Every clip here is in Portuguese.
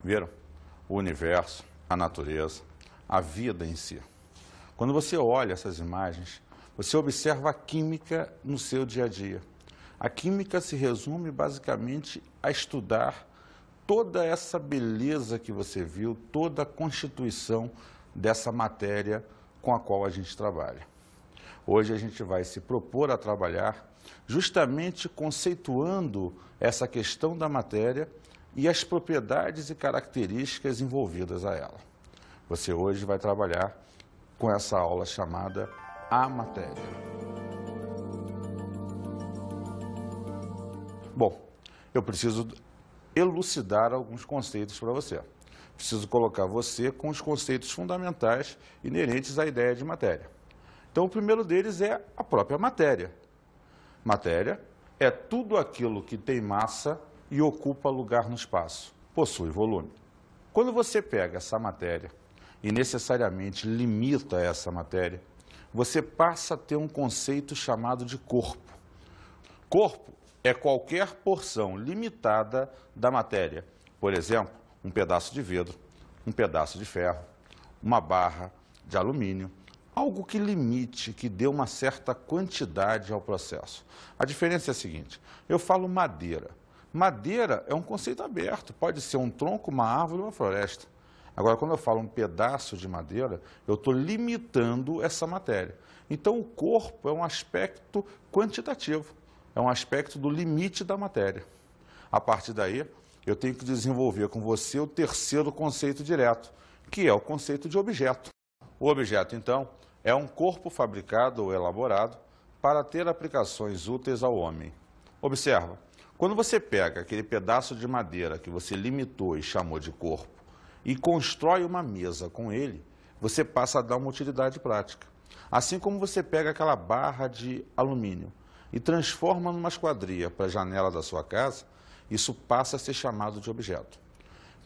Viram? O universo, a natureza, a vida em si. Quando você olha essas imagens, você observa a química no seu dia a dia. A química se resume basicamente a estudar toda essa beleza que você viu, toda a constituição dessa matéria com a qual a gente trabalha. Hoje a gente vai se propor a trabalhar justamente conceituando essa questão da matéria e as propriedades e características envolvidas a ela. Você hoje vai trabalhar com essa aula chamada A Matéria. Bom, eu preciso elucidar alguns conceitos para você. Preciso colocar você com os conceitos fundamentais inerentes à ideia de matéria. Então, o primeiro deles é a própria matéria. Matéria é tudo aquilo que tem massa e ocupa lugar no espaço, possui volume. Quando você pega essa matéria e necessariamente limita essa matéria, você passa a ter um conceito chamado de corpo. Corpo é qualquer porção limitada da matéria. Por exemplo, um pedaço de vidro, um pedaço de ferro, uma barra de alumínio, algo que limite, que dê uma certa quantidade ao processo. A diferença é a seguinte, eu falo madeira. Madeira é um conceito aberto, pode ser um tronco, uma árvore, uma floresta. Agora, quando eu falo um pedaço de madeira, eu estou limitando essa matéria. Então, o corpo é um aspecto quantitativo, é um aspecto do limite da matéria. A partir daí, eu tenho que desenvolver com você o terceiro conceito direto, que é o conceito de objeto. O objeto, então, é um corpo fabricado ou elaborado para ter aplicações úteis ao homem. Observa, quando você pega aquele pedaço de madeira que você limitou e chamou de corpo e constrói uma mesa com ele, você passa a dar uma utilidade prática. Assim como você pega aquela barra de alumínio e transforma numa esquadria para a janela da sua casa, isso passa a ser chamado de objeto.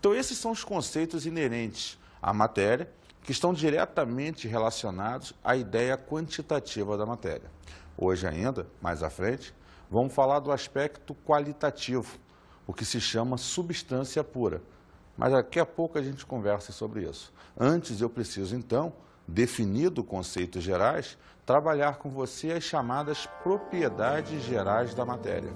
Então, esses são os conceitos inerentes à matéria, que estão diretamente relacionados à ideia quantitativa da matéria. Hoje ainda, mais à frente, vamos falar do aspecto qualitativo, o que se chama substância pura. Mas daqui a pouco a gente conversa sobre isso. Antes eu preciso, então, definido conceitos gerais, trabalhar com você as chamadas propriedades gerais da matéria.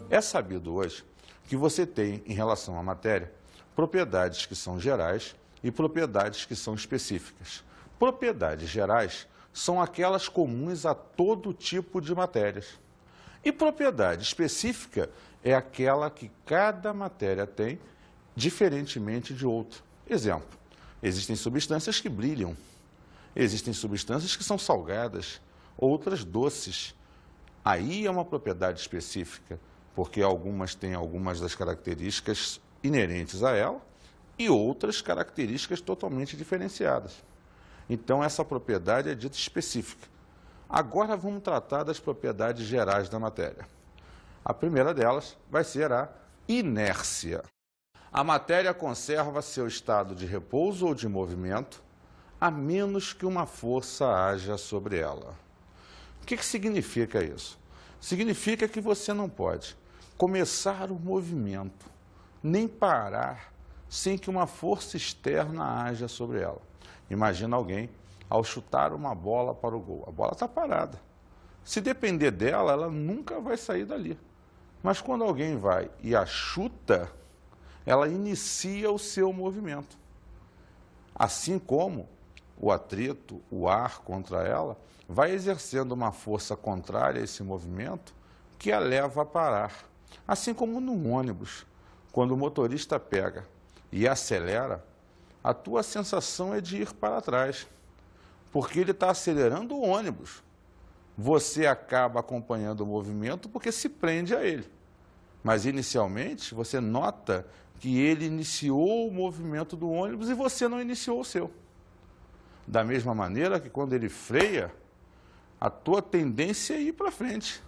É sabido hoje que você tem, em relação à matéria, propriedades que são gerais e propriedades que são específicas. Propriedades gerais são aquelas comuns a todo tipo de matérias. E propriedade específica é aquela que cada matéria tem, diferentemente de outra. Exemplo, existem substâncias que brilham, existem substâncias que são salgadas, outras doces. Aí é uma propriedade específica, porque algumas têm algumas das características inerentes a ela e outras características totalmente diferenciadas. Então, essa propriedade é dita específica. Agora vamos tratar das propriedades gerais da matéria. A primeira delas vai ser a inércia. A matéria conserva seu estado de repouso ou de movimento, a menos que uma força haja sobre ela. O que significa isso? Significa que você não pode começar o movimento, nem parar, sem que uma força externa haja sobre ela. Imagina alguém, ao chutar uma bola para o gol, a bola está parada. Se depender dela, ela nunca vai sair dali. Mas quando alguém vai e a chuta, ela inicia o seu movimento. Assim como o atrito, o ar contra ela, vai exercendo uma força contrária a esse movimento que a leva a parar. Assim como no ônibus, quando o motorista pega e acelera, a tua sensação é de ir para trás, porque ele está acelerando o ônibus. Você acaba acompanhando o movimento porque se prende a ele. Mas, inicialmente, você nota que ele iniciou o movimento do ônibus e você não iniciou o seu. Da mesma maneira que quando ele freia, a tua tendência é ir para frente,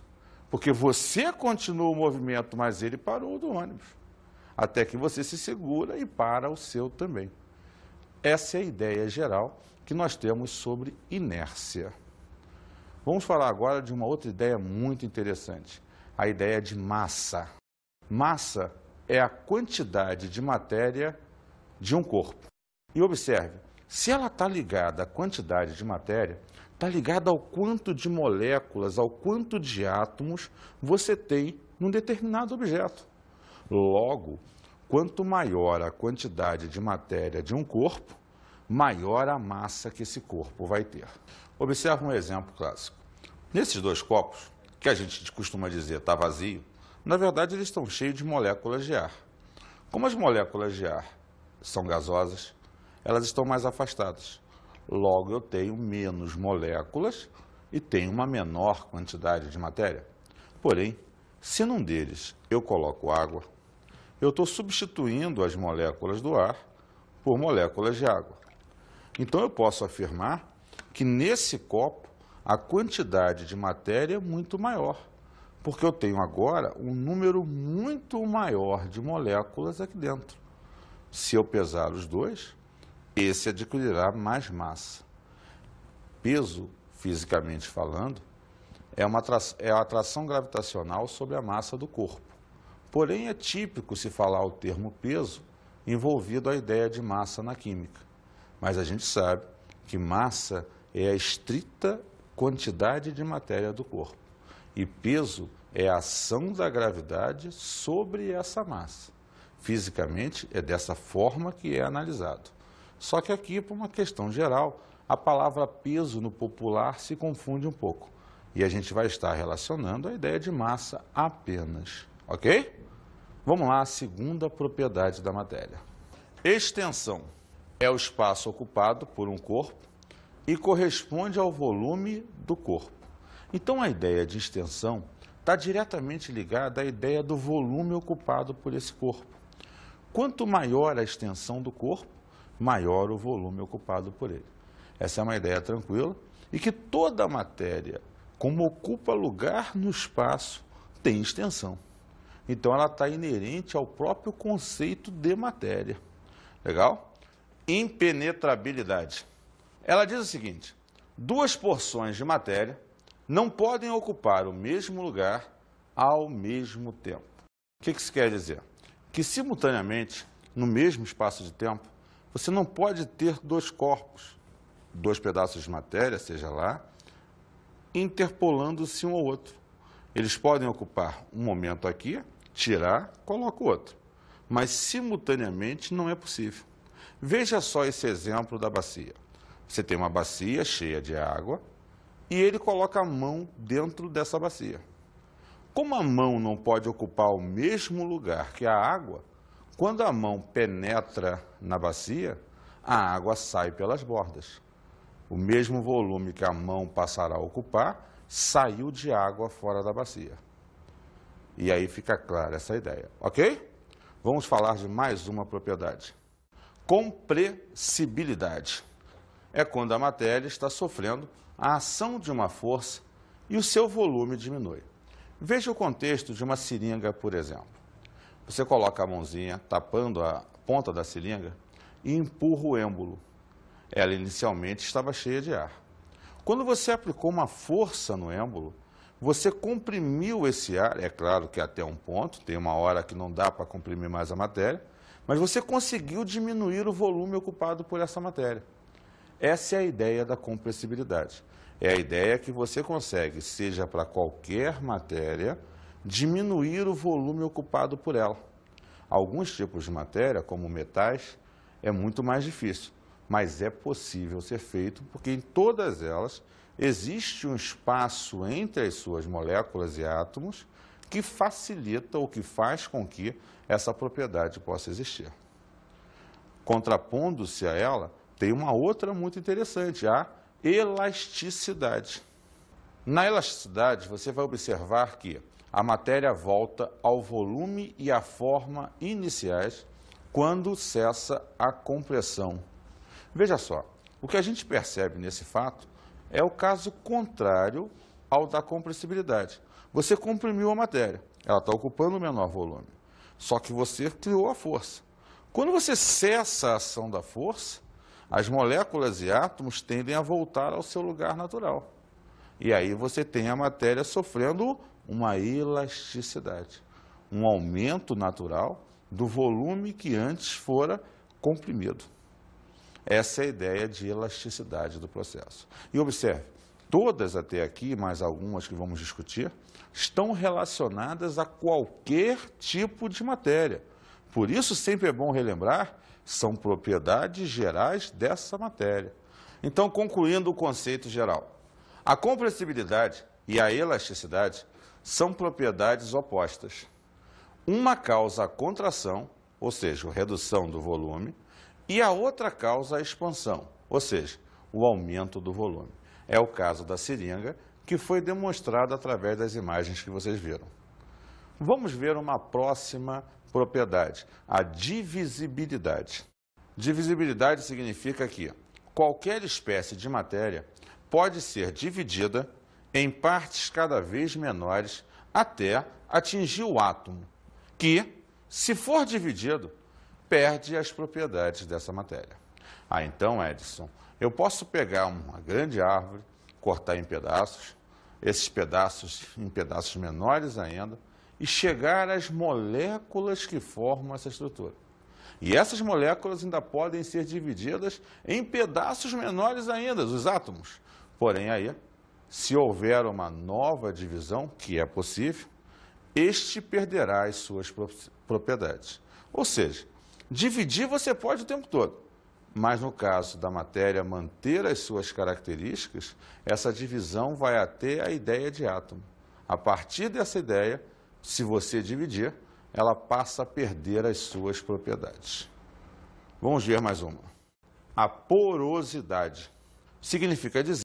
porque você continua o movimento, mas ele parou do ônibus, até que você se segura e para o seu também. Essa é a ideia geral que nós temos sobre inércia. Vamos falar agora de uma outra ideia muito interessante, a ideia de massa. Massa é a quantidade de matéria de um corpo. E observe, se ela está ligada à quantidade de matéria, está ligada ao quanto de moléculas, ao quanto de átomos você tem num determinado objeto. Logo, quanto maior a quantidade de matéria de um corpo, maior a massa que esse corpo vai ter. Observe um exemplo clássico. Nesses dois copos, que a gente costuma dizer está vazio, na verdade eles estão cheios de moléculas de ar. Como as moléculas de ar são gasosas, elas estão mais afastadas. Logo, eu tenho menos moléculas e tenho uma menor quantidade de matéria. Porém, se num deles eu coloco água, eu estou substituindo as moléculas do ar por moléculas de água. Então, eu posso afirmar que nesse copo a quantidade de matéria é muito maior, porque eu tenho agora um número muito maior de moléculas aqui dentro. Se eu pesar os dois, esse adquirirá mais massa. Peso, fisicamente falando, é a atração gravitacional sobre a massa do corpo. Porém, é típico se falar o termo peso envolvido a ideia de massa na química. Mas a gente sabe que massa é a estrita quantidade de matéria do corpo. E peso é a ação da gravidade sobre essa massa. Fisicamente, é dessa forma que é analisado. Só que aqui, por uma questão geral, a palavra peso no popular se confunde um pouco. E a gente vai estar relacionando a ideia de massa apenas. Ok? Vamos lá, a segunda propriedade da matéria. Extensão é o espaço ocupado por um corpo e corresponde ao volume do corpo. Então, a ideia de extensão está diretamente ligada à ideia do volume ocupado por esse corpo. Quanto maior a extensão do corpo, maior o volume ocupado por ele. Essa é uma ideia tranquila e que toda matéria, como ocupa lugar no espaço, tem extensão. Então, ela está inerente ao próprio conceito de matéria. Legal? Impenetrabilidade. Ela diz o seguinte: duas porções de matéria não podem ocupar o mesmo lugar ao mesmo tempo. O que isso quer dizer? Que, simultaneamente, no mesmo espaço de tempo, você não pode ter dois corpos, dois pedaços de matéria, seja lá, interpolando-se um ao outro. Eles podem ocupar um momento aqui, tirar, coloca o outro. Mas, simultaneamente, não é possível. Veja só esse exemplo da bacia. Você tem uma bacia cheia de água e ele coloca a mão dentro dessa bacia. Como a mão não pode ocupar o mesmo lugar que a água, quando a mão penetra na bacia, a água sai pelas bordas. O mesmo volume que a mão passará a ocupar, saiu de água fora da bacia. E aí fica clara essa ideia, ok? Vamos falar de mais uma propriedade. Compressibilidade. É quando a matéria está sofrendo a ação de uma força e o seu volume diminui. Veja o contexto de uma seringa, por exemplo. Você coloca a mãozinha tapando a ponta da seringa e empurra o êmbolo. Ela inicialmente estava cheia de ar. Quando você aplicou uma força no êmbolo, você comprimiu esse ar. É claro que até um ponto, tem uma hora que não dá para comprimir mais a matéria, mas você conseguiu diminuir o volume ocupado por essa matéria. Essa é a ideia da compressibilidade. É a ideia que você consegue, seja para qualquer matéria, diminuir o volume ocupado por ela. Alguns tipos de matéria, como metais, é muito mais difícil, mas é possível ser feito porque em todas elas existe um espaço entre as suas moléculas e átomos que facilita ou que faz com que essa propriedade possa existir. Contrapondo-se a ela, tem uma outra muito interessante, a elasticidade. Na elasticidade, você vai observar que a matéria volta ao volume e à forma iniciais quando cessa a compressão. Veja só, o que a gente percebe nesse fato é o caso contrário ao da compressibilidade. Você comprimiu a matéria, ela está ocupando o menor volume, só que você criou a força. Quando você cessa a ação da força, as moléculas e átomos tendem a voltar ao seu lugar natural. E aí você tem a matéria sofrendo uma elasticidade, um aumento natural do volume que antes fora comprimido. Essa é a ideia de elasticidade do processo. E observe, todas até aqui, mais algumas que vamos discutir, estão relacionadas a qualquer tipo de matéria. Por isso, sempre é bom relembrar, são propriedades gerais dessa matéria. Então, concluindo o conceito geral, a compressibilidade e a elasticidade são propriedades opostas. Uma causa a contração, ou seja, a redução do volume, e a outra causa a expansão, ou seja, o aumento do volume. É o caso da seringa, que foi demonstrado através das imagens que vocês viram. Vamos ver uma próxima propriedade, a divisibilidade. Divisibilidade significa que qualquer espécie de matéria pode ser dividida em partes cada vez menores até atingir o átomo, que, se for dividido, perde as propriedades dessa matéria. Então, Edson, eu posso pegar uma grande árvore, cortar em pedaços, esses pedaços em pedaços menores ainda, e chegar às moléculas que formam essa estrutura. E essas moléculas ainda podem ser divididas em pedaços menores ainda, os átomos. Porém, aí, se houver uma nova divisão, que é possível, este perderá as suas propriedades. Ou seja, dividir você pode o tempo todo, mas no caso da matéria manter as suas características, essa divisão vai até a ideia de átomo. A partir dessa ideia, se você dividir, ela passa a perder as suas propriedades. Vamos ver mais uma. A porosidade significa dizer